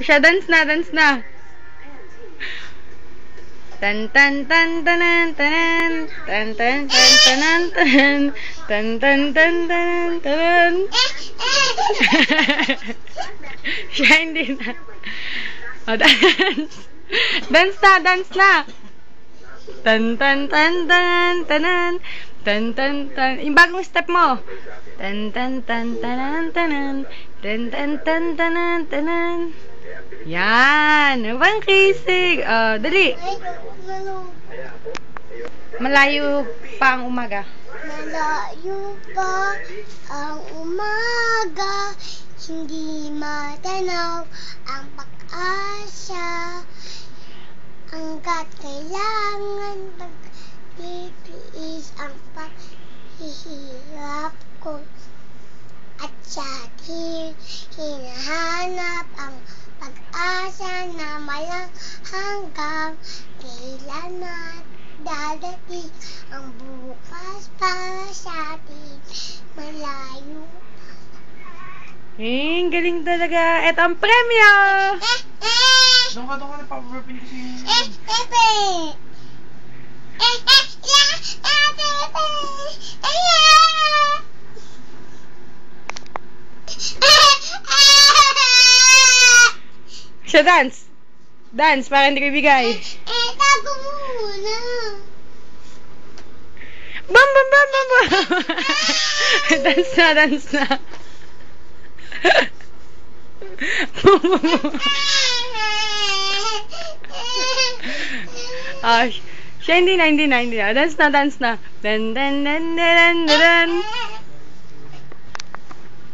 siya, dance na, dance na. Tan tan tan tanan tanan tan tan tan tanan tanan tan tan tan tanan tanan. Siya hindi na. O, dance. Dance na, dance na. Tan tan tan tanan tanan tan tan tan. Yung bagong step mo. Tan tan tan tanan tanan tan tan tan tanan tanan. Yan. Bang kisig. Dali. Malayo pa ang umaga. Malayo pa ang umaga, hindi matanaw ang pag-asa. Hanggat kailangan pagtitiis ang paghihirap ko. At sa hinahanap ang pag-asa na malang hanggang kailan na dadating ang bukas para sa atin. Malayo. Galing talaga. Ito ang premyo! Doon ka na pa-burpin kasi Siya, dance. Dance, para hindi ko ibigay. Tago muna. Bam, bam, bam, bam, bam. Dance na, dance na. Siya hindi na. Dance na, dance na. Dan, dan, dan, dan, dan, dan.